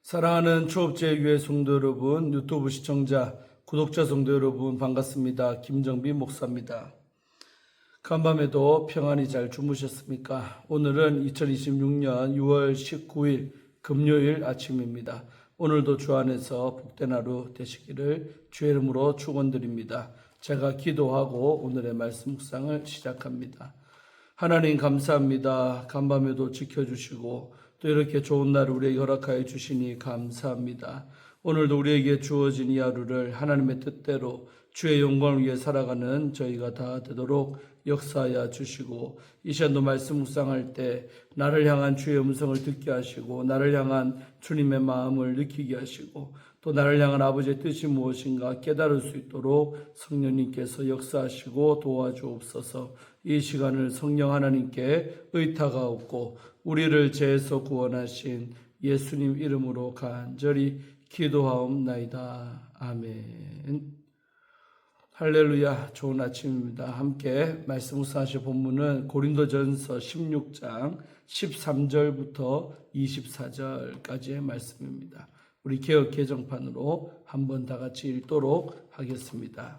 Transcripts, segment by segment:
사랑하는 초업제교회 성도 여러분, 유튜브 시청자, 구독자 성도 여러분 반갑습니다. 김정빈 목사입니다. 간밤에도 평안히 잘 주무셨습니까? 오늘은 2026년 6월 19일 금요일 아침입니다. 오늘도 주 안에서 복된 하루 되시기를 주의 이름으로 축원드립니다. 제가 기도하고 오늘의 말씀 묵상을 시작합니다. 하나님 감사합니다. 간밤에도 지켜주시고 또 이렇게 좋은 날 우리에게 허락하여 주시니 감사합니다. 오늘도 우리에게 주어진 이 하루를 하나님의 뜻대로 주의 영광을 위해 살아가는 저희가 다 되도록 역사하여 주시고 이 시간도 말씀 묵상할 때 나를 향한 주의 음성을 듣게 하시고 나를 향한 주님의 마음을 느끼게 하시고 또 나를 향한 아버지의 뜻이 무엇인가 깨달을 수 있도록 성령님께서 역사하시고 도와주옵소서. 이 시간을 성령 하나님께 의탁하옵고 우리를 죄에서 구원하신 예수님 이름으로 간절히 기도하옵나이다. 아멘. 할렐루야. 좋은 아침입니다. 함께 말씀 묵상하실 본문은 고린도전서 16장 13절부터 24절까지의 말씀입니다. 우리 개역 개정판으로 한번 다 같이 읽도록 하겠습니다.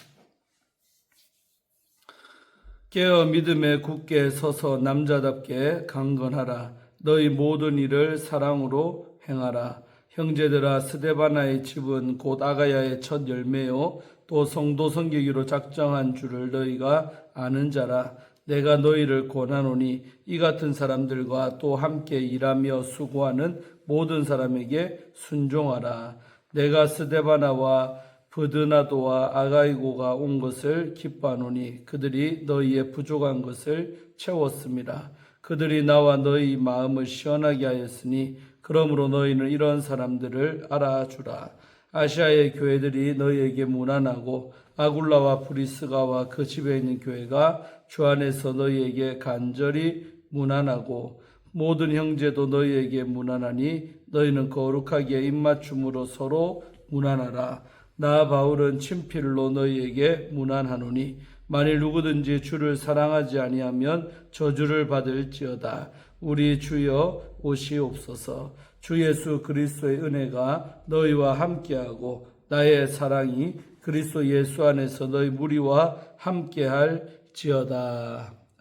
깨어 믿음에 굳게 서서 남자답게 강건하라. 너희 모든 일을 사랑으로 행하라. 형제들아, 스데바나의 집은 곧 아가야의 첫 열매요 또 성도 섬기기로 작정한 줄을 너희가 아는 자라. 내가 너희를 권하노니 이 같은 사람들과 또 함께 일하며 수고하는 모든 사람에게 순종하라. 내가 스데바나와 브드나도와 아가이고가 온 것을 기뻐하노니 그들이 너희의 부족한 것을 채웠음이라. 그들이 나와 너희 마음을 시원하게 하였으니 그러므로 너희는 이런 사람들을 알아주라. 아시아의 교회들이 너희에게 무난하고 아굴라와 브리스가와 그 집에 있는 교회가 주 안에서 너희에게 간절히 무난하고 모든 형제도 너희에게 무난하니 너희는 거룩하게 입맞춤으로 서로 무난하라. 나 바울은 친필로 너희에게 무난하노니 만일 누구든지 주를 사랑하지 아니하면 저주를 받을지어다. 우리 주여 오시옵소서. 주 예수 그리스도의 은혜가 너희와 함께하고 나의 사랑이 그리스도 예수 안에서 너희 무리와 함께할지어다.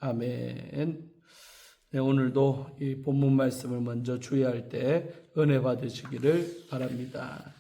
아멘. 네, 오늘도 이 본문 말씀을 먼저 주의할 때 은혜 받으시기를 바랍니다.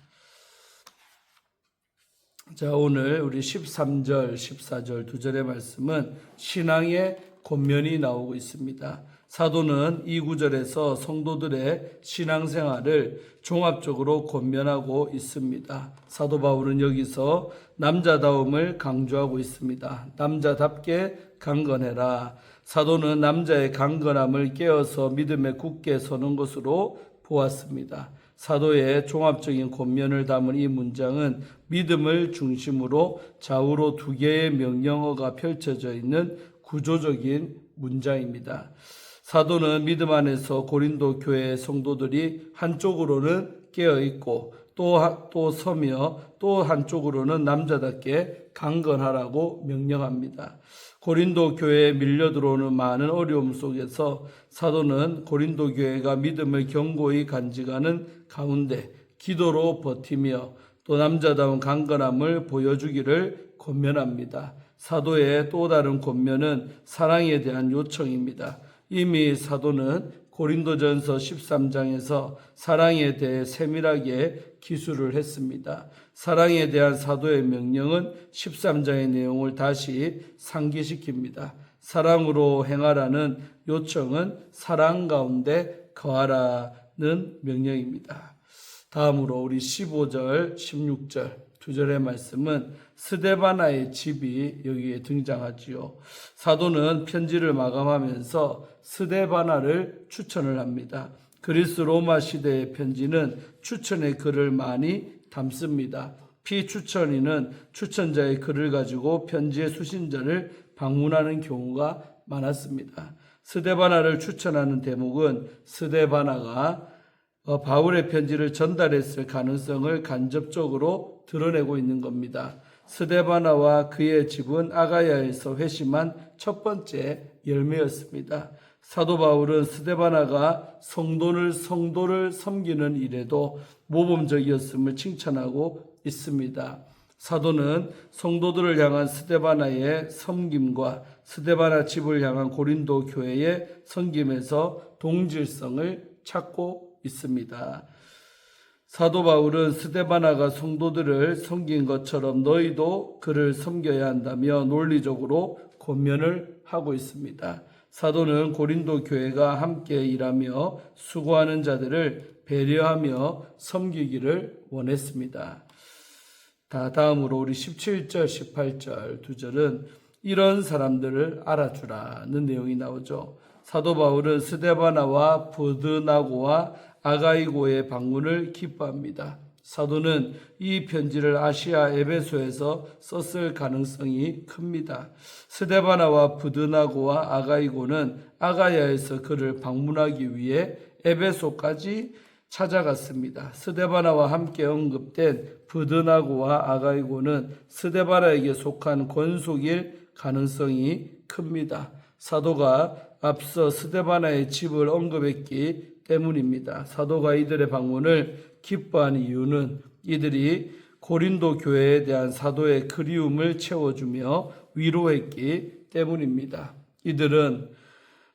자, 오늘 우리 13절, 14절 두 절의 말씀은 신앙의 권면이 나오고 있습니다. 사도는 이 구절에서 성도들의 신앙생활을 종합적으로 권면하고 있습니다. 사도 바울은 여기서 남자다움을 강조하고 있습니다. 남자답게 강건해라. 사도는 남자의 강건함을 깨어서 믿음에 굳게 서는 것으로 보았습니다. 사도의 종합적인 권면을 담은 이 문장은 믿음을 중심으로 좌우로 두 개의 명령어가 펼쳐져 있는 구조적인 문장입니다. 사도는 믿음 안에서 고린도 교회의 성도들이 한쪽으로는 깨어있고 또 서며 또 한쪽으로는 남자답게 강건하라고 명령합니다. 고린도 교회에 밀려 들어오는 많은 어려움 속에서 사도는 고린도 교회가 믿음을 견고히 간직하는 가운데 기도로 버티며 또 남자다운 강건함을 보여주기를 권면합니다. 사도의 또 다른 권면은 사랑에 대한 요청입니다. 이미 사도는 고린도전서 13장에서 사랑에 대해 세밀하게 기술을 했습니다. 사랑에 대한 사도의 명령은 13장의 내용을 다시 상기시킵니다. 사랑으로 행하라는 요청은 사랑 가운데 거하라는 명령입니다. 다음으로 우리 15절, 16절 두 절의 말씀은 스데바나의 집이 여기에 등장하지요. 사도는 편지를 마감하면서 스데바나를 추천을 합니다. 그리스 로마 시대의 편지는 추천의 글을 많이 담습니다. 피추천인은 추천자의 글을 가지고 편지의 수신자를 방문하는 경우가 많았습니다. 스데바나를 추천하는 대목은 스데바나가 바울의 편지를 전달했을 가능성을 간접적으로 드러내고 있는 겁니다. 스데바나와 그의 집은 아가야에서 회심한 첫 번째 열매였습니다. 사도 바울은 스데바나가 성도를 섬기는 일에도 모범적이었음을 칭찬하고 있습니다. 사도는 성도들을 향한 스데바나의 섬김과 스데바나 집을 향한 고린도 교회의 섬김에서 동질성을 찾고 있습니다. 사도 바울은 스데바나가 성도들을 섬긴 것처럼 너희도 그를 섬겨야 한다며 논리적으로 권면을 하고 있습니다. 사도는 고린도 교회가 함께 일하며 수고하는 자들을 배려하며 섬기기를 원했습니다. 다음으로 우리 17절, 18절 두 절은 이런 사람들을 알아주라는 내용이 나오죠. 사도 바울은 스데바나와 버드나고와 아가이고의 방문을 기뻐합니다. 사도는 이 편지를 아시아 에베소에서 썼을 가능성이 큽니다. 스데바나와 부드나고와 아가이고는 아가야에서 그를 방문하기 위해 에베소까지 찾아갔습니다. 스데바나와 함께 언급된 부드나고와 아가이고는 스데바나에게 속한 권속일 가능성이 큽니다. 사도가 앞서 스데바나의 집을 언급했기 때문입니다. 사도가 이들의 방문을 기뻐한 이유는 이들이 고린도 교회에 대한 사도의 그리움을 채워주며 위로했기 때문입니다. 이들은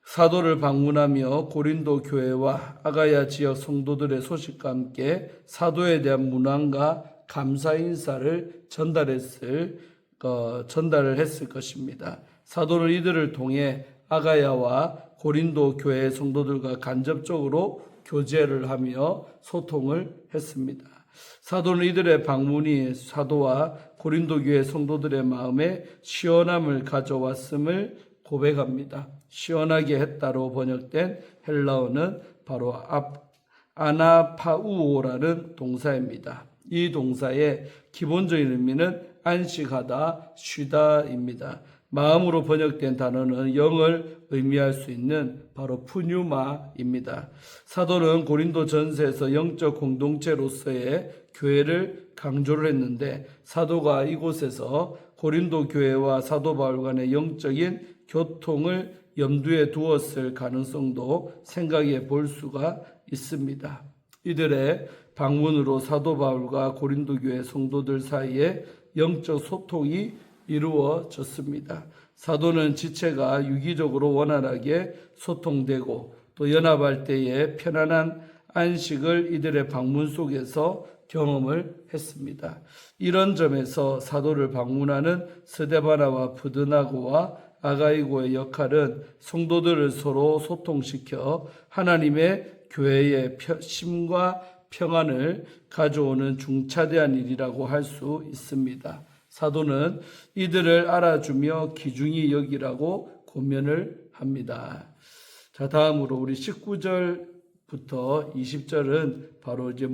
사도를 방문하며 고린도 교회와 아가야 지역 성도들의 소식과 함께 사도에 대한 문안과 감사 인사를 전달을 했을 것입니다. 사도는 이들을 통해 아가야와 고린도 교회 성도들과 간접적으로 교제를 하며 소통을 했습니다. 사도는 이들의 방문이 사도와 고린도 교회 성도들의 마음에 시원함을 가져왔음을 고백합니다. 시원하게 했다로 번역된 헬라어는 바로 아나파우오라는 동사입니다. 이 동사의 기본적인 의미는 안식하다, 쉬다입니다. 마음으로 번역된 단어는 영을 의미할 수 있는 바로 푸뉴마입니다. 사도는 고린도 전서에서 영적 공동체로서의 교회를 강조를 했는데 사도가 이곳에서 고린도 교회와 사도 바울 간의 영적인 교통을 염두에 두었을 가능성도 생각해 볼 수가 있습니다. 이들의 방문으로 사도 바울과 고린도 교회 성도들 사이에 영적 소통이 이루어졌습니다. 사도는 지체가 유기적으로 원활하게 소통되고 또 연합할 때에 편안한 안식을 이들의 방문 속에서 경험을 했습니다. 이런 점에서 사도를 방문하는 스데바나와 부드나고와 아가이고의 역할은 성도들을 서로 소통시켜 하나님의 교회의 심과 평안을 가져오는 중차대한 일이라고 할 수 있습니다. 사도는 이들을 알아주며 귀중히 여기라고 권면을 합니다. 자, 다음으로 우리 19절부터 20절은 바로 이제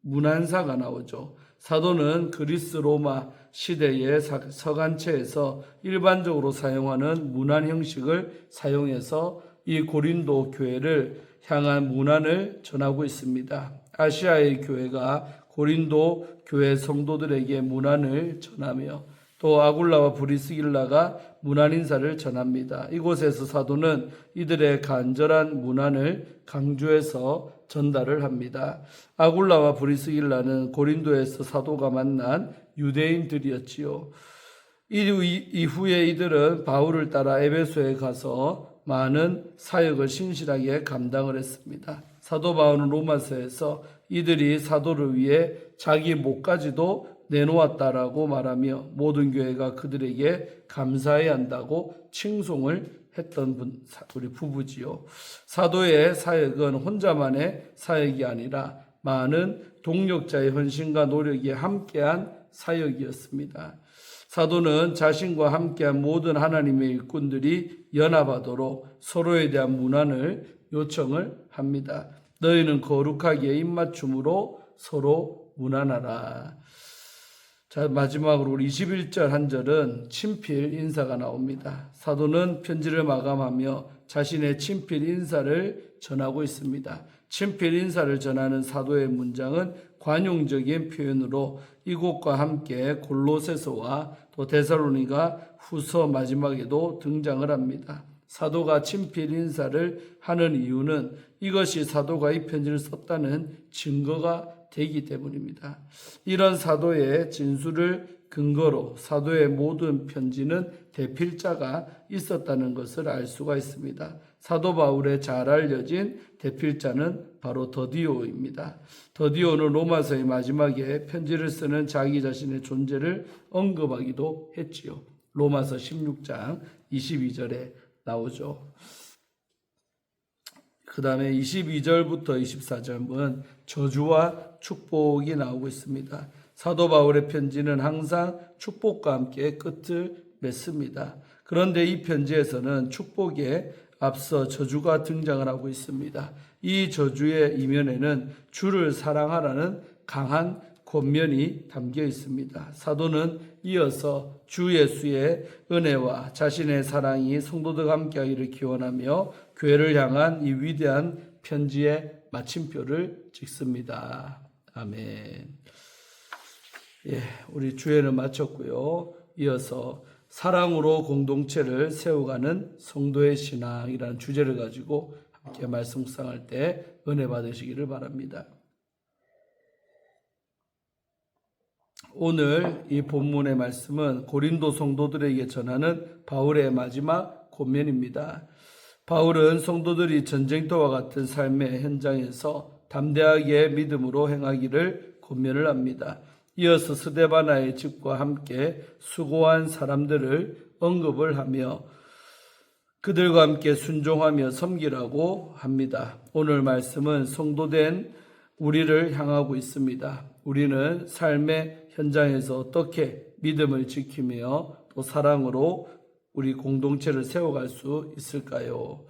문안사가 나오죠. 사도는 그리스 로마 시대의 서간체에서 일반적으로 사용하는 문안 형식을 사용해서 이 고린도 교회를 향한 문안을 전하고 있습니다. 아시아의 교회가 고린도 교회 성도들에게 문안을 전하며 또 아굴라와 브리스길라가 문안 인사를 전합니다. 이곳에서 사도는 이들의 간절한 문안을 강조해서 전달을 합니다. 아굴라와 브리스길라는 고린도에서 사도가 만난 유대인들이었지요. 이후에 이들은 바울을 따라 에베소에 가서 많은 사역을 신실하게 감당을 했습니다. 사도 바울은 로마서에서 이들이 사도를 위해 자기 목까지도 내놓았다라고 말하며 모든 교회가 그들에게 감사해야 한다고 칭송을 했던 우리 부부지요. 사도의 사역은 혼자만의 사역이 아니라 많은 동력자의 헌신과 노력이 함께한 사역이었습니다. 사도는 자신과 함께한 모든 하나님의 일꾼들이 연합하도록 서로에 대한 문안을 요청을 합니다. 너희는 거룩하게 입맞춤으로 서로 문안하라. 자, 마지막으로 우리 21절 한 절은 친필 인사가 나옵니다. 사도는 편지를 마감하며 자신의 친필 인사를 전하고 있습니다. 친필 인사를 전하는 사도의 문장은 관용적인 표현으로 이곳과 함께 골로새서와 또 데살로니가 후서 마지막에도 등장을 합니다. 사도가 친필 인사를 하는 이유는 이것이 사도가 이 편지를 썼다는 증거가 되기 때문입니다. 이런 사도의 진술을 근거로 사도의 모든 편지는 대필자가 있었다는 것을 알 수가 있습니다. 사도 바울의 잘 알려진 대필자는 바로 더디오입니다. 더디오는 로마서의 마지막에 편지를 쓰는 자기 자신의 존재를 언급하기도 했지요. 로마서 16장 22절에 나오죠. 그 다음에 22절부터 24절은 저주와 축복이 나오고 있습니다. 사도 바울의 편지는 항상 축복과 함께 끝을 맺습니다. 그런데 이 편지에서는 축복에 앞서 저주가 등장을 하고 있습니다. 이 저주의 이면에는 주를 사랑하라는 강한 권면이 담겨 있습니다. 사도는 이어서 주 예수의 은혜와 자신의 사랑이 성도들과 함께하기를 기원하며 교회를 향한 이 위대한 편지의 마침표를 찍습니다. 아멘. 우리 주회는 마쳤고요. 이어서 사랑으로 공동체를 세워가는 성도의 신앙이라는 주제를 가지고 함께 말씀 묵상할 때 은혜 받으시기를 바랍니다. 오늘 이 본문의 말씀은 고린도 성도들에게 전하는 바울의 마지막 권면입니다. 바울은 성도들이 전쟁터와 같은 삶의 현장에서 담대하게 믿음으로 행하기를 권면을 합니다. 이어서 스데바나의 집과 함께 수고한 사람들을 언급을 하며 그들과 함께 순종하며 섬기라고 합니다. 오늘 말씀은 성도된 우리를 향하고 있습니다. 우리는 삶의 현장에서 어떻게 믿음을 지키며 또 사랑으로 우리 공동체를 세워갈 수 있을까요?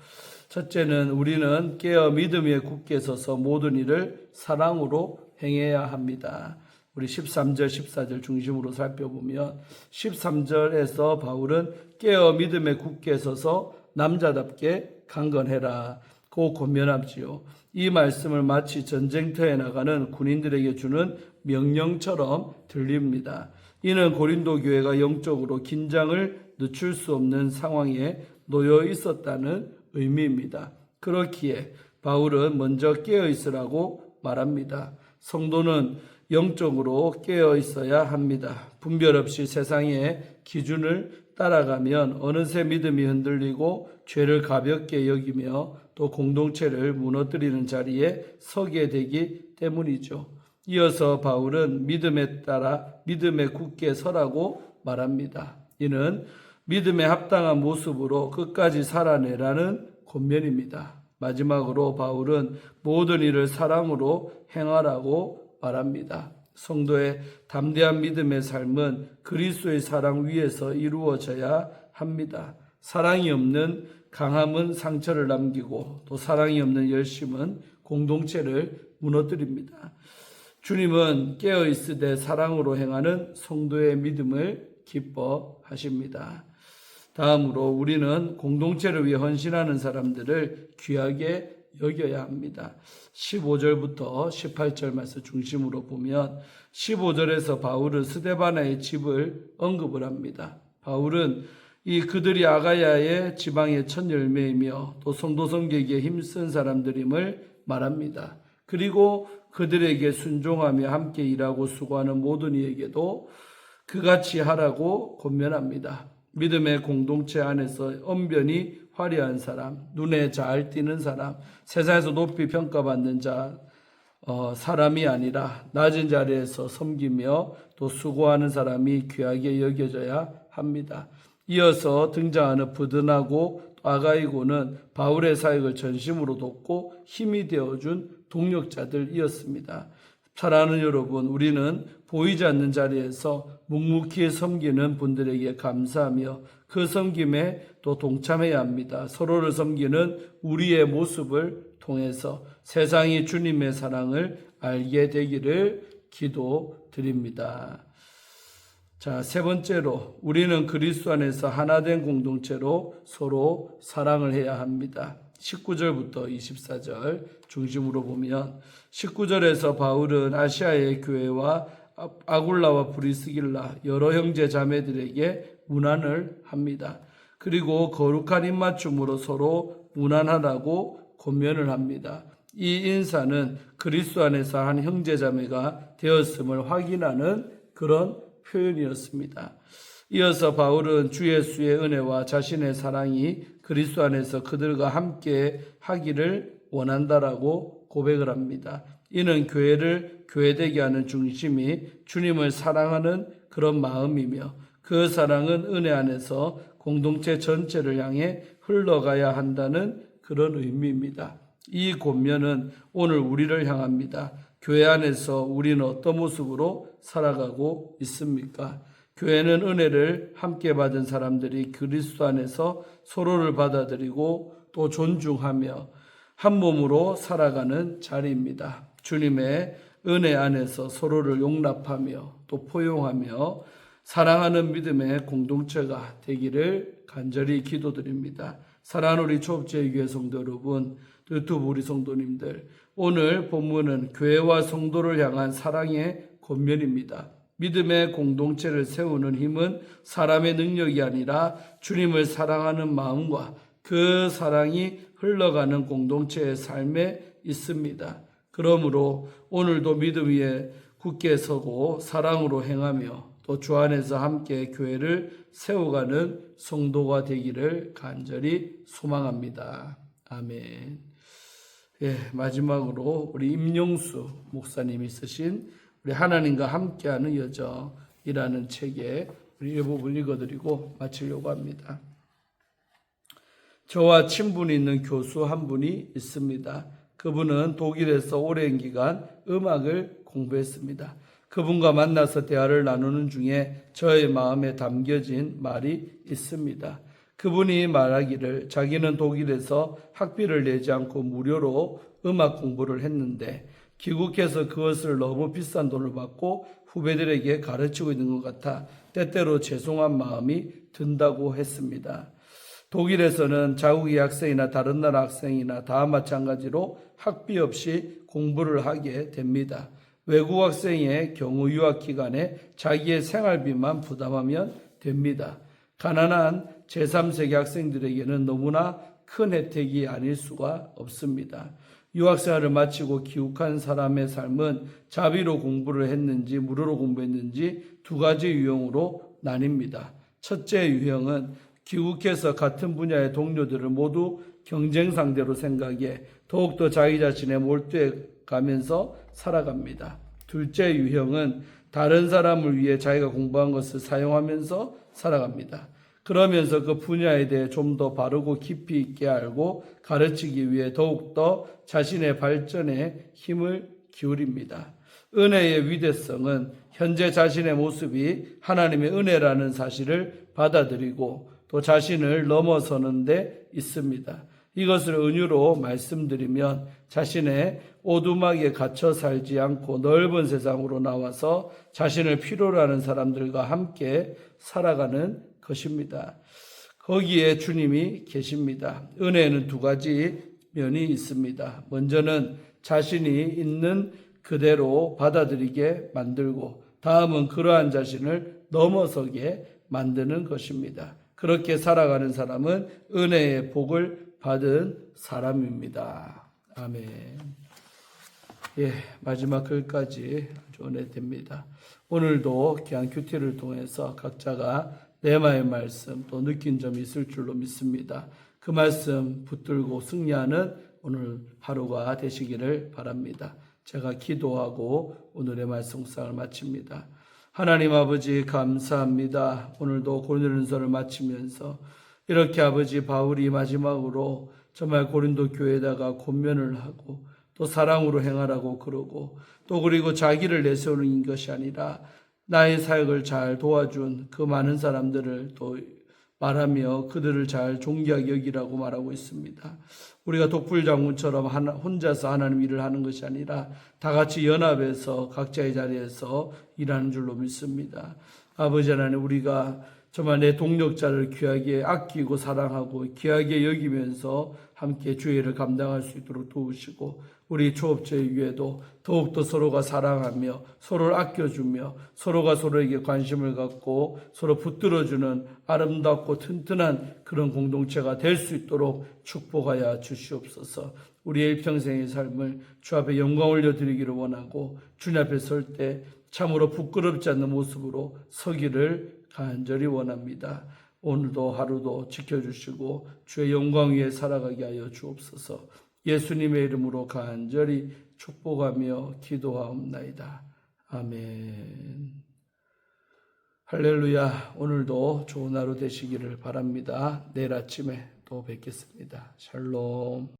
첫째는 우리는 깨어 믿음 위에 굳게 서서 모든 일을 사랑으로 행해야 합니다. 우리 13절, 14절 중심으로 살펴보면 13절에서 바울은 깨어 믿음에 굳게 서서 남자답게 강건해라 고 권면하지요. 이 말씀을 마치 전쟁터에 나가는 군인들에게 주는 명령처럼 들립니다. 이는 고린도 교회가 영적으로 긴장을 늦출 수 없는 상황에 놓여 있었다는 의미입니다. 그렇기에 바울은 먼저 깨어 있으라고 말합니다. 성도는 영적으로 깨어 있어야 합니다. 분별 없이 세상의 기준을 따라가면 어느새 믿음이 흔들리고 죄를 가볍게 여기며 또 공동체를 무너뜨리는 자리에 서게 되기 때문이죠. 이어서 바울은 믿음에 따라 믿음에 굳게 서라고 말합니다. 이는 믿음에 합당한 모습으로 끝까지 살아내라는 권면입니다. 마지막으로 바울은 모든 일을 사랑으로 행하라고 말합니다. 성도의 담대한 믿음의 삶은 그리스도의 사랑 위에서 이루어져야 합니다. 사랑이 없는 강함은 상처를 남기고 또 사랑이 없는 열심은 공동체를 무너뜨립니다. 주님은 깨어있으되 사랑으로 행하는 성도의 믿음을 기뻐하십니다. 다음으로 우리는 공동체를 위해 헌신하는 사람들을 귀하게 여겨야 합니다. 15절부터 18절 말씀 중심으로 보면 15절에서 바울은 스데바나의 집을 언급을 합니다. 바울은 그들이 아가야의 지방의 첫 열매이며 또 성도 섬기기에 힘쓴 사람들임을 말합니다. 그리고 그들에게 순종하며 함께 일하고 수고하는 모든 이에게도 그같이 하라고 권면합니다. 믿음의 공동체 안에서 언변이 화려한 사람, 눈에 잘 띄는 사람, 세상에서 높이 평가받는 사람이 아니라 낮은 자리에서 섬기며 또 수고하는 사람이 귀하게 여겨져야 합니다. 이어서 등장하는 부드나고 아가이고는 바울의 사역을 전심으로 돕고 힘이 되어준 동력자들이었습니다. 사랑하는 여러분, 우리는 보이지 않는 자리에서 묵묵히 섬기는 분들에게 감사하며 그 섬김에 또 동참해야 합니다. 서로를 섬기는 우리의 모습을 통해서 세상이 주님의 사랑을 알게 되기를 기도드립니다. 자, 세 번째로 우리는 그리스도 안에서 하나된 공동체로 서로 사랑을 해야 합니다. 19절부터 24절 중심으로 보면 19절에서 바울은 아시아의 교회와 아굴라와 브리스길라 여러 형제 자매들에게 문안을 합니다. 그리고 거룩한 입맞춤으로 서로 무난하다고 권면을 합니다. 이 인사는 그리스도 안에서 한 형제자매가 되었음을 확인하는 그런 표현이었습니다. 이어서 바울은 주 예수의 은혜와 자신의 사랑이 그리스도 안에서 그들과 함께 하기를 원한다라고 고백을 합니다. 이는 교회를 교회되게 하는 중심이 주님을 사랑하는 그런 마음이며 그 사랑은 은혜 안에서 공동체 전체를 향해 흘러가야 한다는 그런 의미입니다. 이 권면은 오늘 우리를 향합니다. 교회 안에서 우리는 어떤 모습으로 살아가고 있습니까? 교회는 은혜를 함께 받은 사람들이 그리스도 안에서 서로를 받아들이고 또 존중하며 한 몸으로 살아가는 자리입니다. 주님의 은혜 안에서 서로를 용납하며 또 포용하며 사랑하는 믿음의 공동체가 되기를 간절히 기도드립니다. 사랑하는 우리 초업제교회 성도 여러분, 유튜브 우리 성도님들, 오늘 본문은 교회와 성도를 향한 사랑의 권면입니다. 믿음의 공동체를 세우는 힘은 사람의 능력이 아니라 주님을 사랑하는 마음과 그 사랑이 흘러가는 공동체의 삶에 있습니다. 그러므로 오늘도 믿음 위에 굳게 서고 사랑으로 행하며 또 주 안에서 함께 교회를 세워가는 성도가 되기를 간절히 소망합니다. 아멘. 예, 마지막으로 우리 임용수 목사님이 쓰신 우리 하나님과 함께하는 여정이라는 책에 우리 일부분 읽어드리고 마치려고 합니다. 저와 친분이 있는 교수 한 분이 있습니다. 그분은 독일에서 오랜 기간 음악을 공부했습니다. 그분과 만나서 대화를 나누는 중에 저의 마음에 담겨진 말이 있습니다. 그분이 말하기를 자기는 독일에서 학비를 내지 않고 무료로 음악 공부를 했는데 귀국해서 그것을 너무 비싼 돈을 받고 후배들에게 가르치고 있는 것 같아 때때로 죄송한 마음이 든다고 했습니다. 독일에서는 자국의 학생이나 다른 나라 학생이나 다 마찬가지로 학비 없이 공부를 하게 됩니다. 외국 학생의 경우 유학 기간에 자기의 생활비만 부담하면 됩니다. 가난한 제3세계 학생들에게는 너무나 큰 혜택이 아닐 수가 없습니다. 유학생활을 마치고 귀국한 사람의 삶은 자비로 공부를 했는지 무료로 공부했는지 두 가지 유형으로 나뉩니다. 첫째 유형은 귀국해서 같은 분야의 동료들을 모두 경쟁 상대로 생각해 더욱더 자기 자신에 몰두해 가면서 살아갑니다. 둘째 유형은 다른 사람을 위해 자기가 공부한 것을 사용하면서 살아갑니다. 그러면서 그 분야에 대해 좀 더 바르고 깊이 있게 알고 가르치기 위해 더욱더 자신의 발전에 힘을 기울입니다. 은혜의 위대성은 현재 자신의 모습이 하나님의 은혜라는 사실을 받아들이고 또 자신을 넘어서는 데 있습니다. 이것을 은유로 말씀드리면 자신의 오두막에 갇혀 살지 않고 넓은 세상으로 나와서 자신을 필요로 하는 사람들과 함께 살아가는 것입니다. 거기에 주님이 계십니다. 은혜에는 두 가지 면이 있습니다. 먼저는 자신이 있는 그대로 받아들이게 만들고 다음은 그러한 자신을 넘어서게 만드는 것입니다. 그렇게 살아가는 사람은 은혜의 복을 받은 사람입니다. 아멘. 예, 마지막 글까지 아주 은혜됩니다. 오늘도 귀한 큐티를 통해서 각자가 내마의 말씀 또 느낀 점이 있을 줄로 믿습니다. 그 말씀 붙들고 승리하는 오늘 하루가 되시기를 바랍니다. 제가 기도하고 오늘의 말씀 묵상을 마칩니다. 하나님 아버지 감사합니다. 오늘도 고린도전서를 마치면서 이렇게 아버지 바울이 마지막으로 정말 고린도 교회에다가 권면을 하고 또 사랑으로 행하라고 그러고 또 그리고 자기를 내세우는 것이 아니라 나의 사역을 잘 도와준 그 많은 사람들을 또 말하며 그들을 잘 존귀하게 여기라고 말하고 있습니다. 우리가 독불장군처럼 혼자서 하나님 일을 하는 것이 아니라 다 같이 연합해서 각자의 자리에서 일하는 줄로 믿습니다. 아버지 하나님, 우리가 정말 내 동력자를 귀하게 아끼고 사랑하고 귀하게 여기면서 함께 주의 일을 감당할 수 있도록 도우시고 우리 초업제 위에도 더욱더 서로가 사랑하며 서로를 아껴주며 서로가 서로에게 관심을 갖고 서로 붙들어주는 아름답고 튼튼한 그런 공동체가 될 수 있도록 축복하여 주시옵소서. 우리의 일평생의 삶을 주 앞에 영광 올려드리기를 원하고 주님 앞에 설 때 참으로 부끄럽지 않는 모습으로 서기를 간절히 원합니다. 오늘도 하루도 지켜주시고 주의 영광 위에 살아가게 하여 주옵소서. 예수님의 이름으로 간절히 축복하며 기도하옵나이다. 아멘. 할렐루야. 오늘도 좋은 하루 되시기를 바랍니다. 내일 아침에 또 뵙겠습니다. 샬롬.